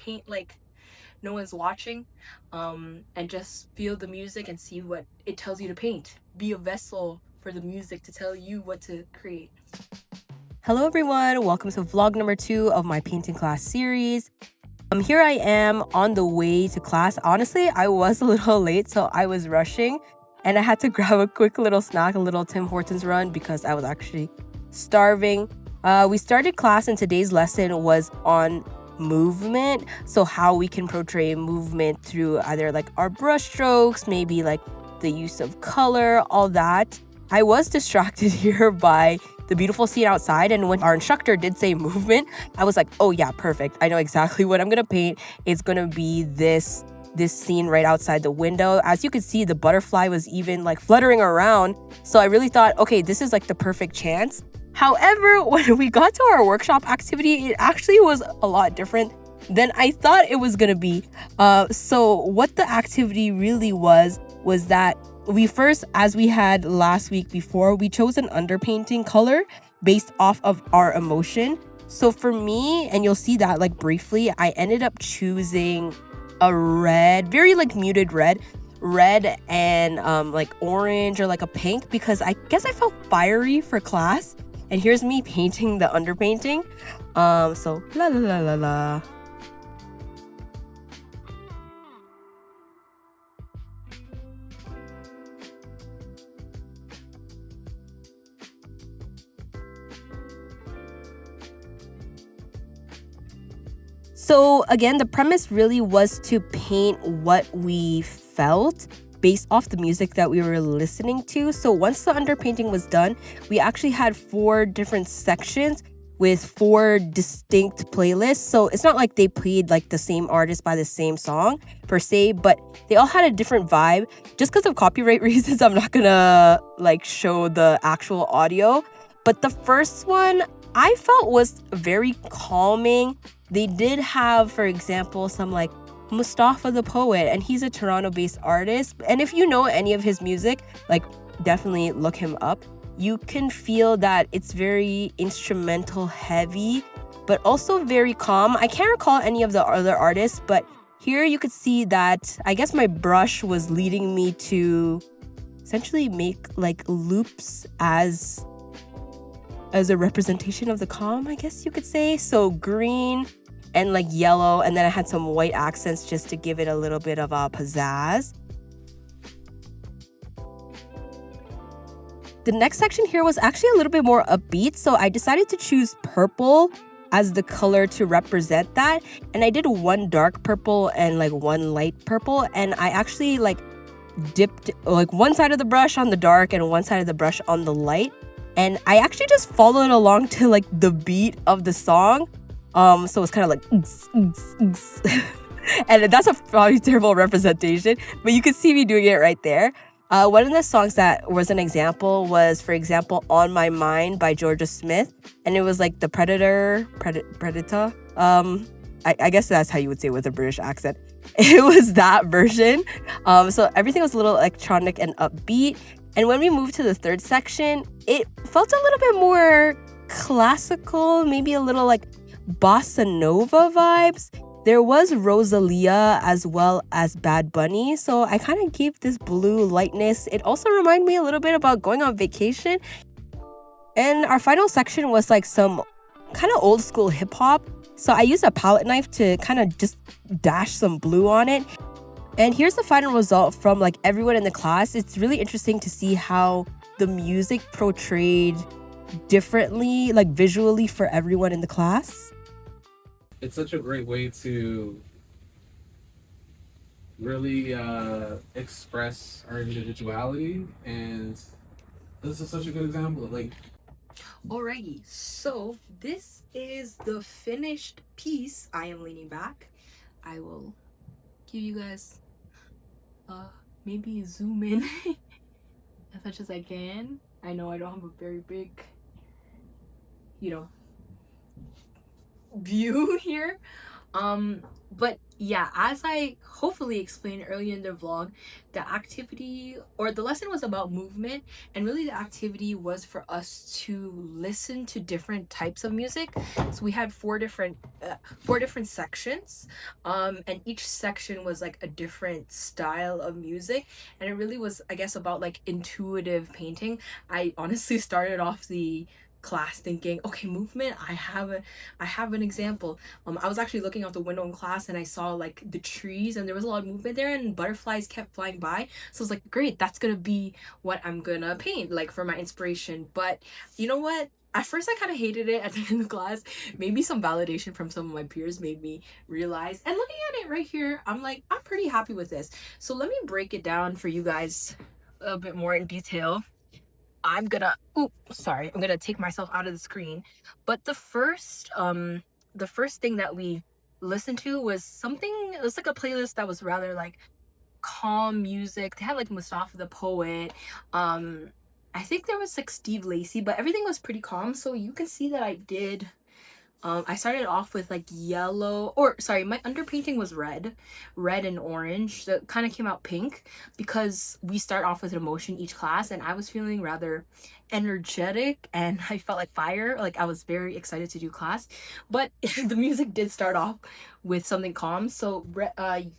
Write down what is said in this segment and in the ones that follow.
paint like no one's watching, and just feel the music and see what it tells you to paint. Be a vessel for the music to tell you what to create. Hello everyone, welcome to vlog number 2 of my painting class series. Here I am on the way to class. Honestly, I was a little late, so I was rushing and I had to grab a quick little snack, a little Tim Hortons run, because I was actually starving. We started class and today's lesson was on movement, so how we can portray movement through either like our brush strokes, maybe like the use of color, all that. I was distracted here by the beautiful scene outside, and when our instructor did say movement, I was like, oh yeah, perfect, I know exactly what I'm gonna paint. It's gonna be this scene right outside the window. As you can see, the butterfly was even like fluttering around, so I really thought, okay, this is like the perfect chance. However, when we got to our workshop activity, it actually was a lot different than I thought it was gonna be. So what the activity really was that we first, as we had last week before, we chose an underpainting color based off of our emotion. So for me, and you'll see that like briefly, I ended up choosing a red, very like muted red and like orange or like a pink, because I guess I felt fiery for class. And here's me painting the underpainting. So la la la la la. So again, the premise really was to paint what we felt based off the music that we were listening to. So once the underpainting was done, we actually had 4 different sections with 4 distinct playlists. So it's not like they played like the same artist by the same song per se, but they all had a different vibe. Just because of copyright reasons, I'm not gonna like show the actual audio. But the first one I felt was very calming. They did have, for example, some like Mustafa the Poet, and he's a Toronto-based artist. And if you know any of his music, like definitely look him up. You can feel that it's very instrumental heavy, but also very calm. I can't recall any of the other artists, but here you could see that I guess my brush was leading me to essentially make like loops as a representation of the calm, I guess you could say. So green and like yellow, and then I had some white accents just to give it a little bit of a pizzazz. The next section here was actually a little bit more upbeat, so I decided to choose purple as the color to represent that. And I did 1 dark purple and like 1 light purple, and I actually like dipped like one side of the brush on the dark and one side of the brush on the light. And I actually just followed along to like the beat of the song. So it's kind of like and that's a probably terrible representation, but you can see me doing it right there. One of the songs that was an example was, for example, On My Mind by Georgia Smith. And it was like the Predator. I guess that's how you would say it with a British accent. It was that version. So everything was a little electronic and upbeat. And when we moved to the third section, it felt a little bit more classical, maybe a little like bossa nova vibes. There was Rosalia as well as Bad Bunny, so I kind of gave this blue lightness. It also reminded me a little bit about going on vacation. And our final section was like some kind of old school hip hop. So I used a palette knife to kind of just dash some blue on it. And here's the final result from like everyone in the class. It's really interesting to see how the music portrayed differently, like visually for everyone in the class. It's such a great way to really express our individuality, and this is such a good example of like. Alrighty, so this is the finished piece. I am leaning back. I will give you guys maybe zoom in as much as I can. I know I don't have a very big, view here. But yeah, as I hopefully explained earlier in the vlog, the activity or the lesson was about movement, and really the activity was for us to listen to different types of music. So we had four different sections, and each section was like a different style of music, and it really was, I guess, about like intuitive painting. I honestly started off the class thinking, okay, movement, I have an example. I was actually looking out the window in class and I saw like the trees and there was a lot of movement there and butterflies kept flying by. So I was like, great, that's gonna be what I'm gonna paint, like for my inspiration. But you know what? At first I kind of hated it at the end of class. Maybe some validation from some of my peers made me realize. And looking at it right here, I'm like, I'm pretty happy with this. So let me break it down for you guys a bit more in detail. I'm gonna take myself out of the screen. But the first thing that we listened to was something, it was like a playlist that was rather like calm music. They had like Mustafa the Poet. I think there was like Steve Lacy, but everything was pretty calm. So you can see that I started off with like yellow, or sorry, my underpainting was red and orange. So it kind of came out pink because we start off with emotion each class, and I was feeling rather energetic and I felt like fire. Like I was very excited to do class, but the music did start off with something calm. So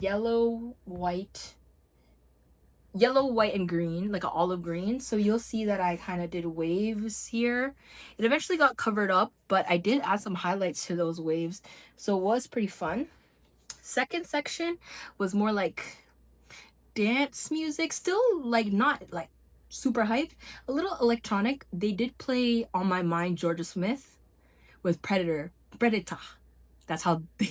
yellow, white, and green, like an olive green. So you'll see that I kind of did waves here. It eventually got covered up, but I did add some highlights to those waves. So it was pretty fun. Second section was more like dance music, still like not like super hype, a little electronic. They did play On My Mind Georgia Smith with Predator. That's how they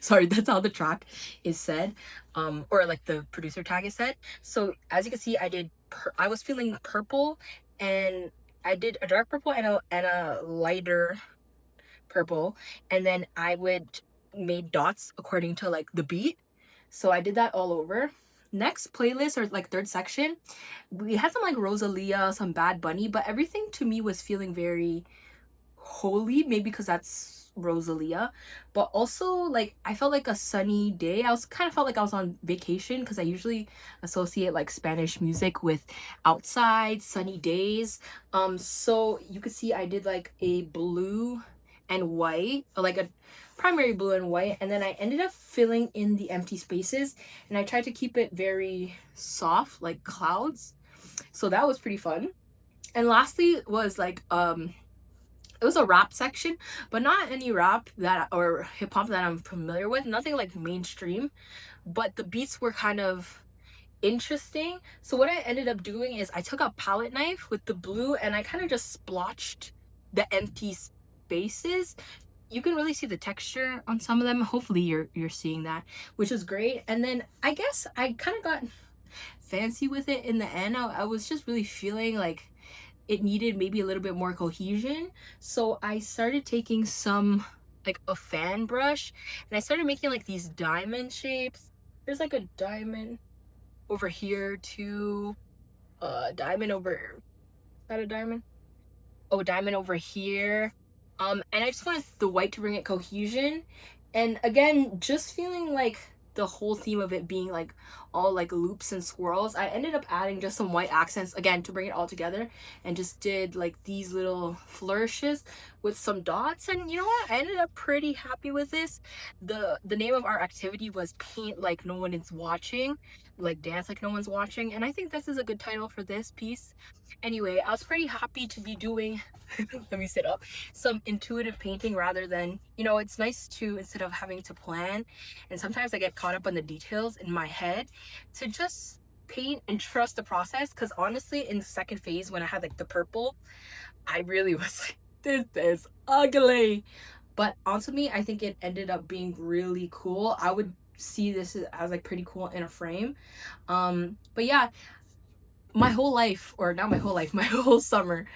sorry, that's how the track is said, or like the producer tag is said. So as you can see, I was feeling purple, and I did a dark purple and a lighter purple, and then I would made dots according to like the beat. So I did that all over. Next playlist, or like third section, we had some like Rosalia, some Bad Bunny, but everything to me was feeling very holy, maybe because that's Rosalia, but also like I felt like a sunny day. I was kind of felt like I was on vacation because I usually associate like Spanish music with outside sunny days. So you could see I did like a blue and white, or like a primary blue and white, and then I ended up filling in the empty spaces, and I tried to keep it very soft like clouds. So that was pretty fun. And lastly was like it was a rap section, but not any rap that or hip hop that I'm familiar with. Nothing like mainstream, but the beats were kind of interesting. So what I ended up doing is I took a palette knife with the blue and I kind of just splotched the empty spaces. You can really see the texture on some of them. Hopefully you're seeing that, which is great. And then I guess I kind of got fancy with it in the end. I was just really feeling like it needed maybe a little bit more cohesion. So I started taking some like a fan brush and I started making like these diamond shapes. There's like a diamond over here too. Diamond over, is that a diamond? Oh, diamond over here. And I just wanted the white to bring it cohesion. And again, just feeling like the whole theme of it being like all like loops and swirls, I ended up adding just some white accents again to bring it all together, and just did like these little flourishes with some dots. And you know what? I ended up pretty happy with this. The name of our activity was Paint Like No One Is Watching, like dance like no one's watching. And I think this is a good title for this piece. Anyway, I was pretty happy to be doing let me sit up, some intuitive painting rather than, it's nice to, instead of having to plan, and sometimes I get caught up on the details in my head, to just paint and trust the process. Because honestly, in the second phase when I had like the purple, I really was like, this is ugly. But onto me, I think it ended up being really cool. I would see this as like pretty cool in a frame. But yeah, my whole life, or not my whole life, my whole summer,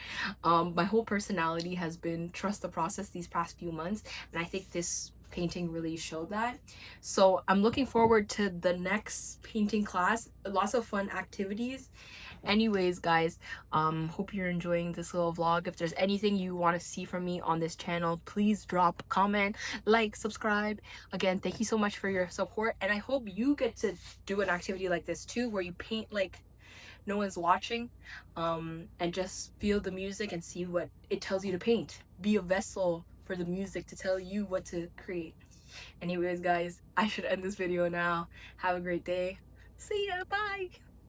my whole personality has been trust the process these past few months. And I think this painting really showed that. So I'm looking forward to the next painting class. Lots of fun activities. Anyways, guys, hope you're enjoying this little vlog. If there's anything you want to see from me on this channel, please drop a comment, like, subscribe. Again, thank you so much for your support, and I hope you get to do an activity like this too, where you paint like no one's watching, and just feel the music and see what it tells you to paint. Be a vessel for the music to tell you what to create. Anyways, guys, I should end this video now. Have a great day. See ya. Bye.